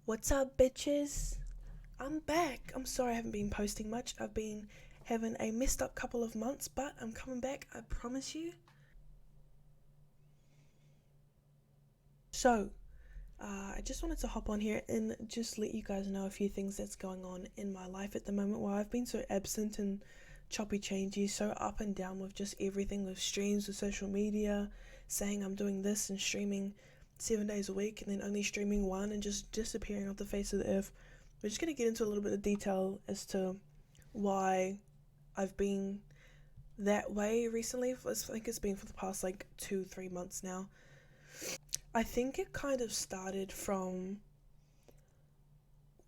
What's up, bitches? I'm back. I'm sorry I haven't been posting much. I've been having a messed up couple of months, but I'm coming back, I promise you. So, I just wanted to hop on here and just let you guys know a few things that's going on in my life at the moment while I've been so absent and choppy changey, so up and down with just everything with streams, with social media, saying I'm doing this and streaming 7 days a week and then only streaming one and just disappearing off the face of the earth. We're just going to get into a little bit of detail as to why I've been that way recently. I think it's been for the past like 2-3 months now. I think it kind of started from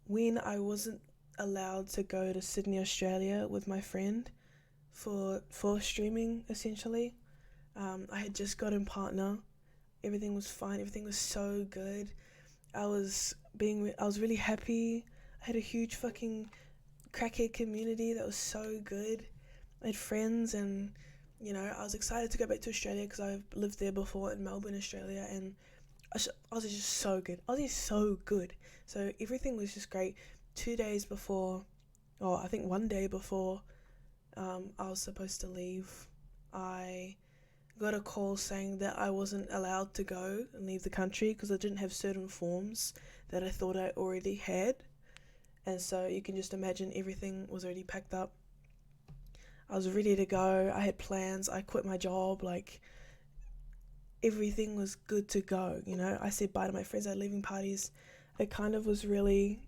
when I wasn't allowed to go to Sydney, Australia with my friend for streaming essentially. I had just gotten partner. Everything was fine. Everything was so good. I was really happy. I had a huge fucking crackhead community that was so good. I had friends, and I was excited to go back to Australia because I've lived there before in Melbourne, Australia, and Oz is just so good. Oz is so good. So everything was just great. 2 days before, or I think one day before, I was supposed to leave, I got a call saying that I wasn't allowed to go and leave the country because I didn't have certain forms that I thought I already had. And so you can just imagine everything was already packed up. I was ready to go. I had plans. I quit my job. Like, everything was good to go. I said bye to my friends at leaving parties. It kind of was really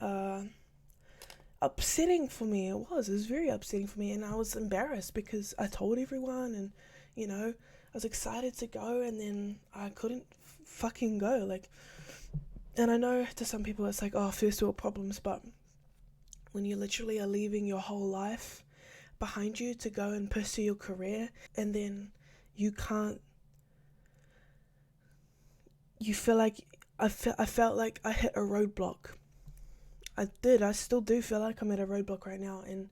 uh, upsetting for me. It was very upsetting for me, and I was embarrassed because I told everyone, and I was excited to go, and then I couldn't fucking go. Like, and I know to some people it's like, oh, first world problems, but when you literally are leaving your whole life behind you to go and pursue your career, and then you can't, you feel like I felt like I hit a roadblock. I still do feel like I'm at a roadblock right now, and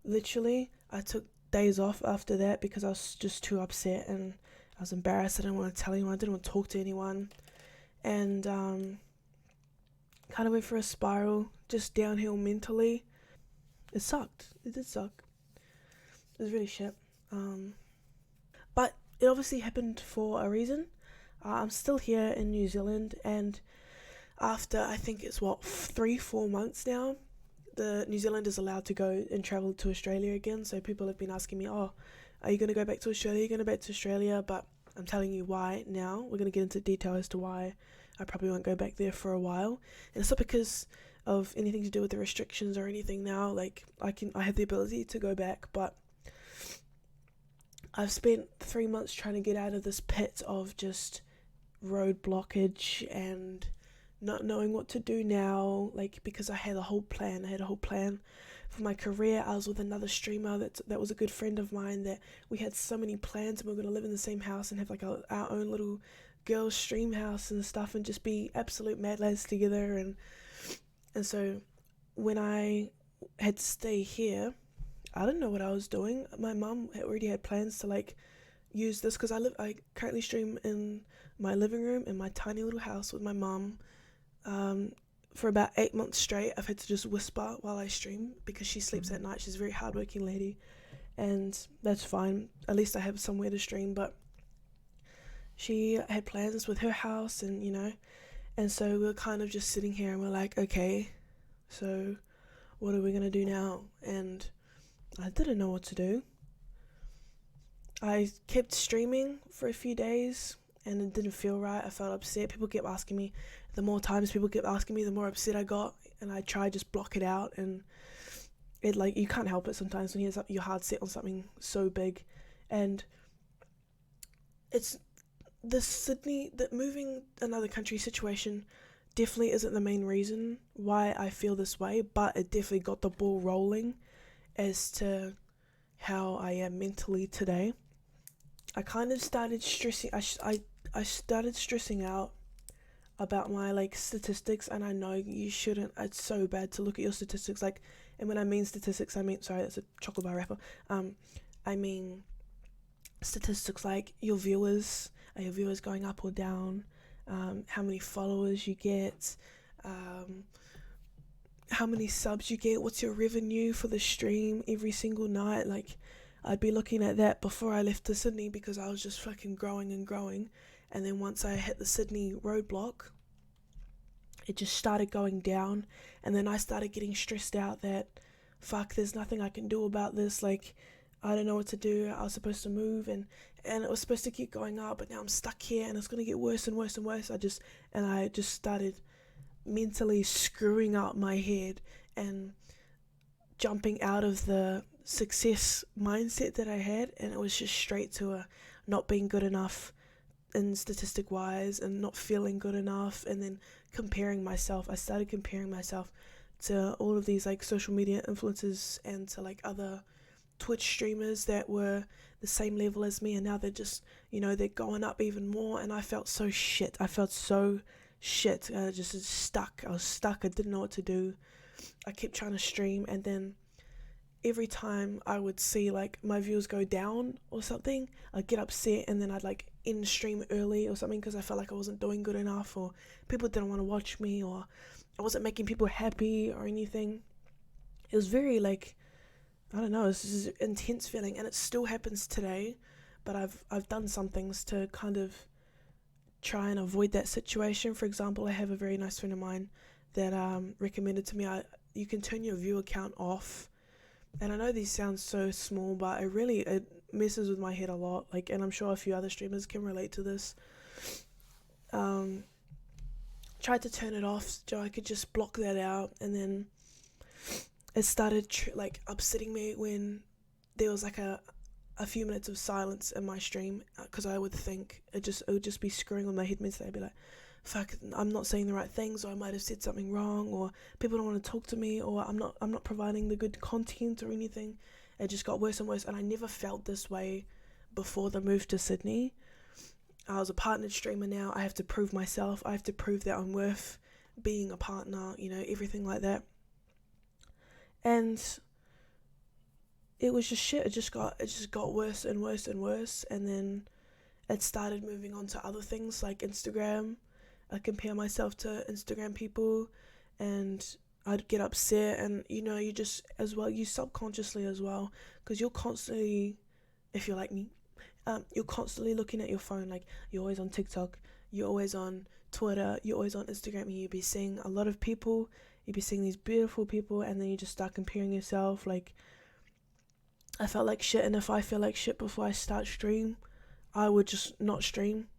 literally I took days off after that because I was just too upset and I was embarrassed. I didn't want to tell anyone, I didn't want to talk to anyone, and kind of went for a spiral, just downhill mentally. It sucked. It did suck. It was really shit. But it obviously happened for a reason. I'm still here in New Zealand, and after I think it's 3-4 months now, the New Zealand is allowed to go and travel to Australia again. So people have been asking me, oh, are you going to go back to Australia? Are you going to go back to Australia? But I'm telling you why now. We're going to get into detail as to why I probably won't go back there for a while. And it's not because of anything to do with the restrictions or anything now. Like, I have the ability to go back, but I've spent 3 months trying to get out of this pit of just road blockage and not knowing what to do now, like, because I had a whole plan. For my career. I was with another streamer that was a good friend of mine, that we had so many plans, and we were going to live in the same house and have like our own little girls stream house and stuff, and just be absolute mad lads together. And so when I had to stay here, I didn't know what I was doing. My mum had already had plans to like use this because I currently stream in my living room in my tiny little house with my mum. For about 8 months straight, I've had to just whisper while I stream because she sleeps at night. She's a very hardworking lady, and that's fine. At least I have somewhere to stream. But she had plans with her house, and so we were kind of just sitting here and we're like, okay, so what are we gonna do now? And I didn't know what to do. I kept streaming for a few days and it didn't feel right. I felt upset. People kept asking me. The more times people kept asking me, the more upset I got. And I tried just block it out. And it, like, you can't help it sometimes when you're hard set on something so big. And it's the moving another country situation definitely isn't the main reason why I feel this way, but it definitely got the ball rolling as to how I am mentally today. I kind of started stressing. I started stressing out about my like statistics, and I know you shouldn't. It's so bad to look at your statistics. Like, and when I mean statistics, I mean, sorry, that's a chocolate bar wrapper. I mean statistics like your viewers. Are your viewers going up or down? How many followers you get? how many subs you get, what's your revenue for the stream every single night. Like, I'd be looking at that before I left to Sydney because I was just fucking growing and growing. And then once I hit the Sydney roadblock, it just started going down. And then I started getting stressed out that, fuck, there's nothing I can do about this. Like, I don't know what to do. I was supposed to move and it was supposed to keep going up, but now I'm stuck here and it's going to get worse and worse and worse. I just started mentally screwing up my head and jumping out of the success mindset that I had, and it was just straight to a not being good enough in statistic wise and not feeling good enough, and then comparing myself. I started comparing myself to all of these like social media influencers and to like other Twitch streamers that were the same level as me, and now they're just, they're going up even more, and I felt so shit. I felt so shit. I was stuck. I didn't know what to do. I kept trying to stream, and then every time I would see like my views go down or something, I'd get upset, and then I'd like end stream early or something because I felt like I wasn't doing good enough, or people didn't want to watch me, or I wasn't making people happy or anything. It was very like, I don't know, this is an intense feeling, and it still happens today, but I've done some things to kind of try and avoid that situation. For example, I have a very nice friend of mine that recommended to me, you can turn your view account off. And I know these sound so small, but it messes with my head a lot. Like, and I'm sure a few other streamers can relate to this. Tried to turn it off so I could just block that out, and then it started upsetting me when there was like a few minutes of silence in my stream, because I would think it would just be screwing with my head mentally. I'd be like, fuck, I'm not saying the right things, or I might have said something wrong, or people don't want to talk to me, or I'm not providing the good content or anything. It just got worse and worse, and I never felt this way before the move to Sydney. I was a partnered streamer now. I have to prove myself. I have to prove that I'm worth being a partner, everything like that. And it was just shit. It just got worse and worse and worse, and then it started moving on to other things like Instagram. I compare myself to Instagram people, and I'd get upset, and you just as well, you subconsciously as well, because you're constantly, if you're like me, you're constantly looking at your phone. Like, you're always on TikTok, you're always on Twitter, you're always on Instagram, and you'd be seeing a lot of people, you'd be seeing these beautiful people, and then you just start comparing yourself. Like, I felt like shit, and if I feel like shit before I start stream, I would just not stream.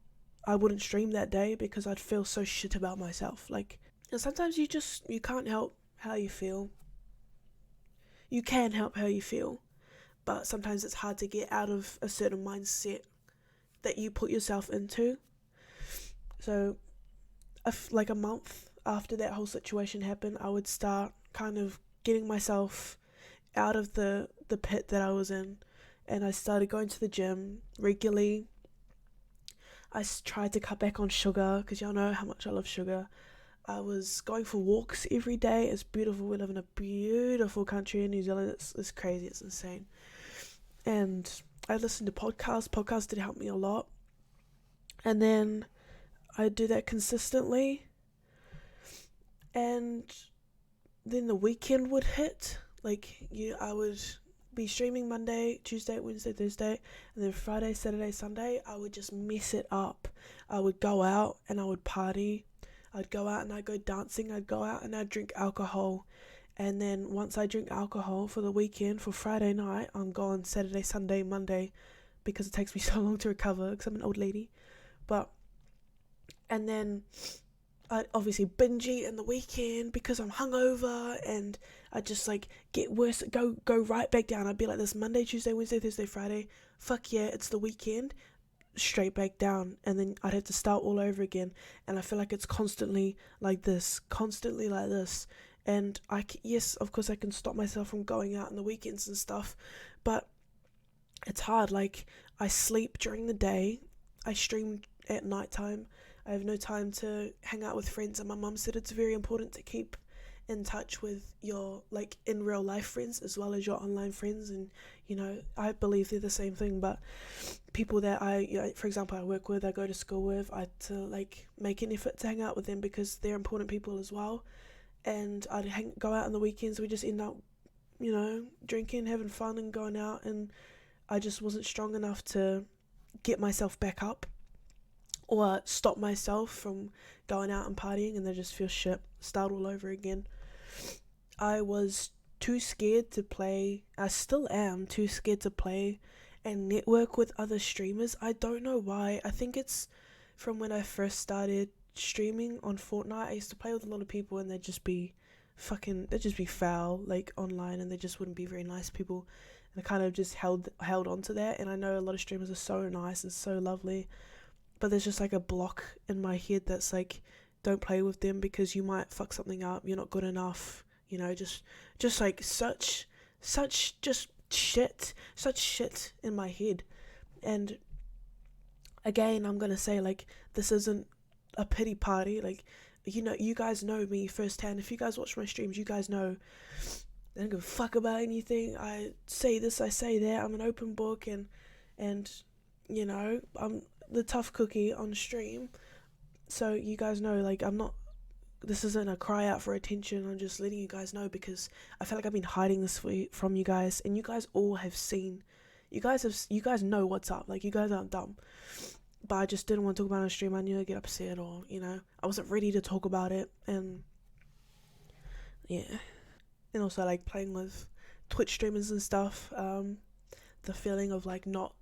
I wouldn't stream that day because I'd feel so shit about myself. Like, and sometimes you can't help how you feel. You can help how you feel, but sometimes it's hard to get out of a certain mindset that you put yourself into. So, like a month after that whole situation happened, I would start kind of getting myself out of the pit that I was in, and I started going to the gym regularly. I tried to cut back on sugar, because y'all know how much I love sugar. I was going for walks every day. It's beautiful. We live in a beautiful country in New Zealand. It's crazy. It's insane. And I listened to podcasts. Podcasts did help me a lot. And then I do that consistently. And then the weekend would hit. I would be streaming Monday, Tuesday, Wednesday, Thursday, and then Friday, Saturday, Sunday, I would just mess it up. I would go out and I would party. I'd go out and I'd go dancing. I'd go out and I'd drink alcohol. And then once I drink alcohol for the weekend, for Friday night, I'm gone Saturday, Sunday, Monday, because it takes me so long to recover because I'm an old lady. And then I'd obviously binge eat in the weekend because I'm hungover, and I just get worse, go right back down. I'd be like this Monday, Tuesday, Wednesday, Thursday, Friday. Fuck yeah, it's the weekend. Straight back down, and then I'd have to start all over again. And I feel like it's constantly like this. And yes, of course I can stop myself from going out on the weekends and stuff, but it's hard. I sleep during the day, I stream at nighttime. I have no time to hang out with friends, and my mum said it's very important to keep in touch with your like in real life friends as well as your online friends. And I believe they're the same thing, but people that for example, I work with, I go to school with, I had to like make an effort to hang out with them because they're important people as well. And go out on the weekends. We just end up drinking, having fun and going out, and I just wasn't strong enough to get myself back up or stop myself from going out and partying, and then just feel shit, start all over again. I was too scared to play. I still am too scared to play and network with other streamers. I don't know why. I think it's from when I first started streaming on Fortnite. I used to play with a lot of people, and they'd just be foul like online, and they just wouldn't be very nice people. And I kind of just held on to that. And I know a lot of streamers are so nice and so lovely, but there's just like a block in my head that's like, don't play with them because you might fuck something up, you're not good enough, just like such just such shit in my head. And again, I'm gonna say, like, this isn't a pity party. Like, you guys know me firsthand. If you guys watch my streams, you guys know I don't give a fuck about anything. I say this, I say that. I'm an open book, and I'm the tough cookie on stream. So you guys know, like, this isn't a cry out for attention. I'm just letting you guys know because I feel like I've been hiding this from you guys, and you guys all have seen. You guys know what's up. Like, you guys aren't dumb. But I just didn't want to talk about it on stream. I knew I'd get upset, or I wasn't ready to talk about it. And yeah, and also like playing with Twitch streamers and stuff. The feeling of like not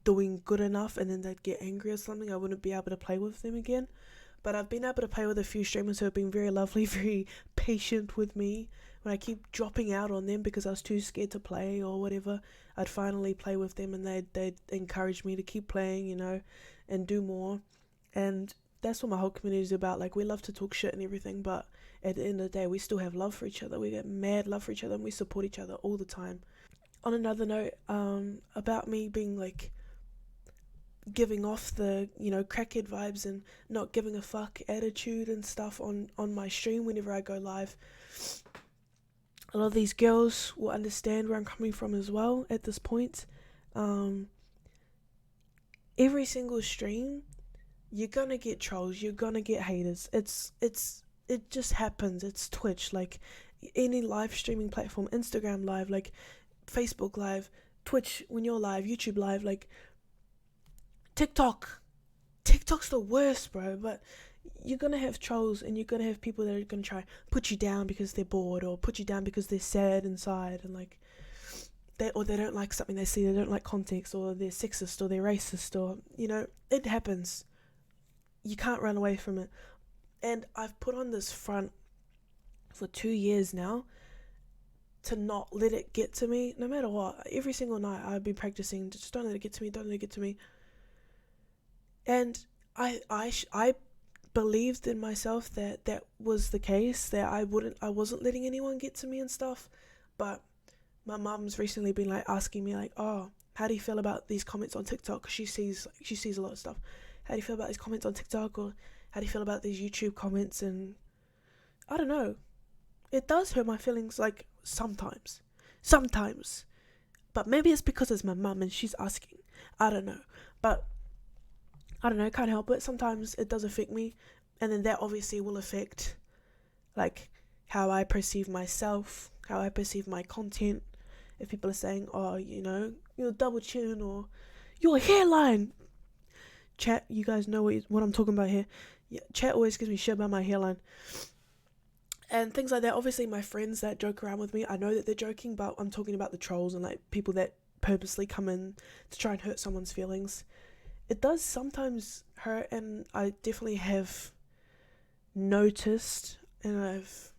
doing good enough, and then they'd get angry or something. I wouldn't be able to play with them again. But I've been able to play with a few streamers who have been very lovely, very patient with me. When I keep dropping out on them because I was too scared to play or whatever, I'd finally play with them, and they'd encourage me to keep playing, and do more. And that's what my whole community is about. Like, we love to talk shit and everything, but at the end of the day, we still have love for each other. We get mad love for each other, and we support each other all the time. On another note, about me being like giving off the crackhead vibes and not giving a fuck attitude and stuff on my stream whenever I go live, a lot of these girls will understand where I'm coming from as well at this point. Every single stream, you're gonna get trolls, you're gonna get haters. It just happens. It's Twitch. Like, any live streaming platform, Instagram live, like Facebook live, Twitch when you're live, YouTube live, like TikTok's the worst, bro. But you're gonna have trolls, and you're gonna have people that are gonna try put you down because they're bored, or put you down because they're sad inside, and like they don't like something they see, they don't like context, or they're sexist, or they're racist, or it happens. You can't run away from it. And I've put on this front for 2 years now to not let it get to me, no matter what. Every single night I've been practicing, just don't let it get to me, don't let it get to me. And I believed in myself that was the case, that I wasn't letting anyone get to me and stuff. But my mum's recently been like asking me like, oh, how do you feel about these comments on TikTok? 'Cause she sees a lot of stuff. How do you feel about these comments on TikTok, or how do you feel about these YouTube comments? And I don't know, it does hurt my feelings, like sometimes, but maybe it's because it's my mum and she's asking. I don't know, but I don't know, can't help it. Sometimes it does affect me, and then that obviously will affect like how I perceive myself, how I perceive my content. If people are saying, oh, you're double chin, or your hairline. Chat, you guys know what I'm talking about here. Yeah, chat always gives me shit about my hairline. And things like that. Obviously, my friends that joke around with me, I know that they're joking, but I'm talking about the trolls and like people that purposely come in to try and hurt someone's feelings. It does sometimes hurt, and I definitely have noticed, and I've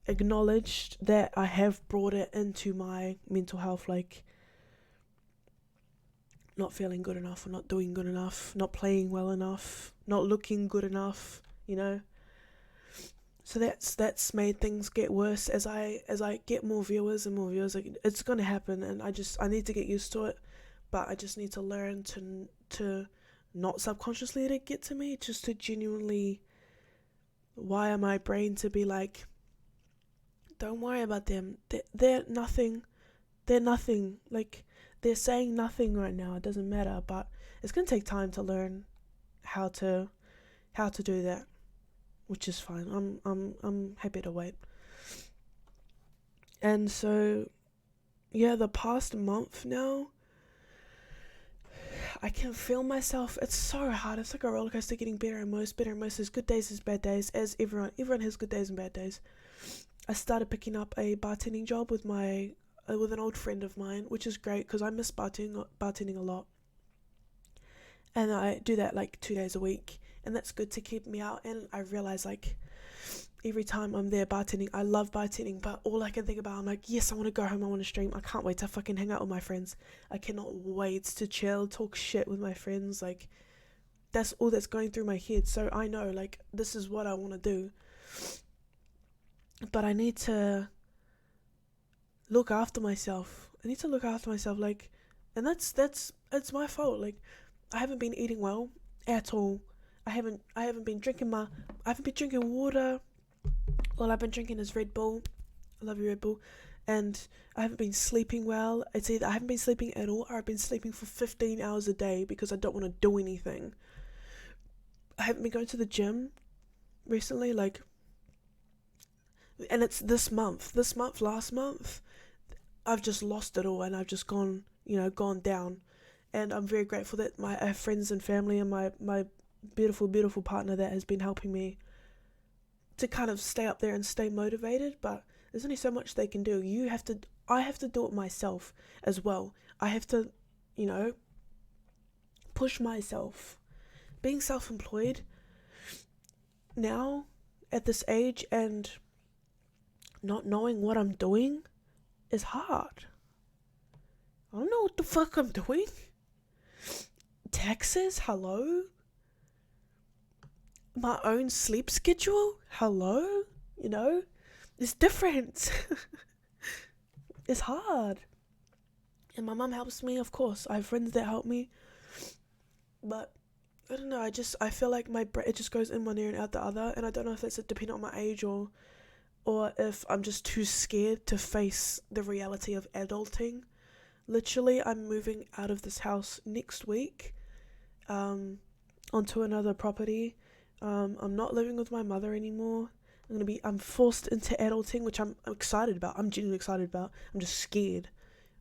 acknowledged that I have brought it into my mental health, like not feeling good enough, or not doing good enough, not playing well enough, not looking good enough, So that's made things get worse as I get more viewers and more viewers. Like, it's gonna happen, and I need to get used to it, but I just need to learn to not subconsciously let it get to me, just to genuinely wire my brain to be like, don't worry about them. They're nothing. They're nothing. Like, they're saying nothing right now. It doesn't matter. But it's gonna take time to learn how to do that, which is fine. I'm happy to wait. And so, yeah, the past month now, I can feel myself. It's so hard. It's like a roller coaster, getting better and worse, better and worse. There's good days, there's bad days. As everyone has good days and bad days. I started picking up a bartending job with an old friend of mine, which is great because I miss bartending a lot. And I do that like 2 days a week, and that's good to keep me out. And I realize, like, every time I'm there bartending, I love bartending, but all I can think about, I'm like, yes, I want to go home, I want to stream. I can't wait to fucking hang out with my friends. I cannot wait to chill, talk shit with my friends. Like, that's all that's going through my head. So I know, like, this is what I want to do, but I need to look after myself. Like, and it's my fault. Like, I haven't been eating well at all. I haven't been drinking water. All I've been drinking is Red Bull. I love you, Red Bull. And I haven't been sleeping well. It's either I haven't been sleeping at all, or I've been sleeping for 15 hours a day because I don't want to do anything. I haven't been going to the gym recently, like, and it's this month, last month, I've just lost it all, and I've just gone down. And I'm very grateful that I have friends and family and my beautiful, beautiful partner that has been helping me to kind of stay up there and stay motivated. But there's only so much they can do. I have to do it myself as well. I have to, push myself. Being self-employed now at this age and not knowing what I'm doing is hard. I don't know what the fuck I'm doing. Taxes, hello? My own sleep schedule, hello? It's different. It's hard. And my mum helps me, of course. I have friends that help me. But I don't know, I feel like it just goes in one ear and out the other, and I don't know if that's dependent on my age or if I'm just too scared to face the reality of adulting. Literally, I'm moving out of this house next week, onto another property. I'm not living with my mother anymore. I'm forced into adulting, which I'm excited about. I'm genuinely excited about. I'm just scared,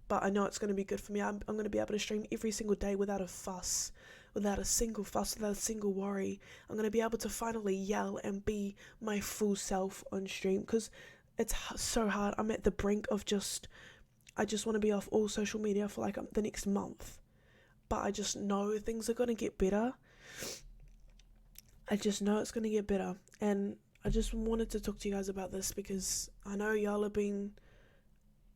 but I know it's going to be good for me. I'm going to be able to stream every single day without a single worry. I'm going to be able to finally yell and be my full self on stream, because it's so hard. I'm at the brink of I just want to be off all social media for like the next month, but I just know things are going to get better. I just know it's going to get better, and I just wanted to talk to you guys about this because I know y'all have been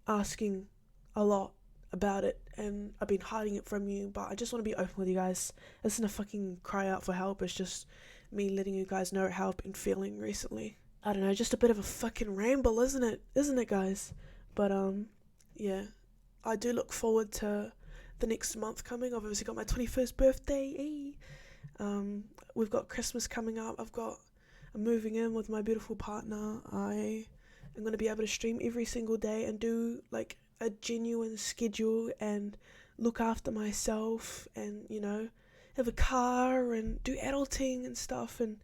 asking a lot about it, and I've been hiding it from you, but I just want to be open with you guys. This isn't a fucking cry out for help, it's just me letting you guys know how I've been feeling recently. I don't know, just a bit of a fucking ramble, isn't it, guys? But yeah, I do look forward to the next month coming. I've obviously got my 21st birthday. We've got Christmas coming up. I'm moving in with my beautiful partner. I am going to be able to stream every single day and do like a genuine schedule and look after myself and, have a car and do adulting and stuff and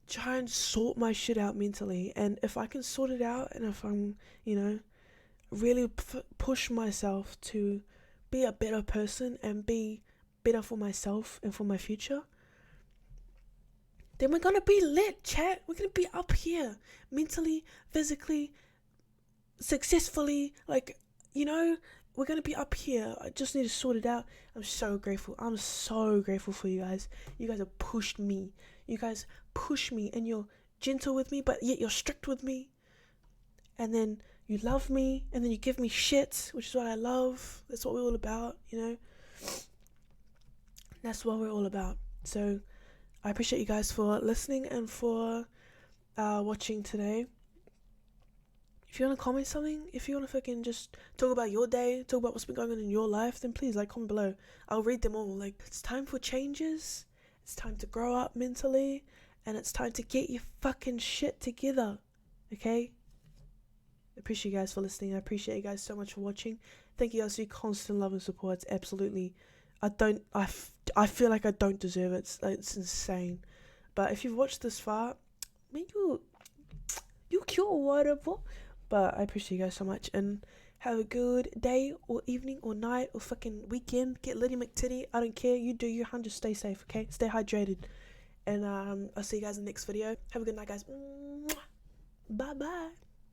try and sort my shit out mentally. And if I can sort it out, and if I'm, really push myself to be a better person and be better for myself and for my future, then we're gonna be lit, chat. We're gonna be up here mentally, physically, successfully, like, we're gonna be up here. I just need to sort it out. I'm so grateful for you guys. You guys have pushed me. You guys push me, and you're gentle with me, but yet you're strict with me. And then you love me, and then you give me shit, which is what I love. That's what we're all about, That's what we're all about. So I appreciate you guys for listening and for watching today. If you want to comment something, if you want to fucking just talk about your day, talk about what's been going on in your life, then please, comment below. I'll read them all. It's time for changes. It's time to grow up mentally. and it's time to get your fucking shit together, okay? I appreciate you guys for listening. I appreciate you guys so much for watching. Thank you guys for your constant love and support. It's absolutely, I feel like I don't deserve it. It's insane. But if you've watched this far, man, you cute or whatever. But I appreciate you guys so much, and have a good day or evening or night or fucking weekend. Get Liddy McTitty. I don't care. You do you, hun. Just stay safe, okay? Stay hydrated. And I'll see you guys in the next video. Have a good night, guys. Bye bye.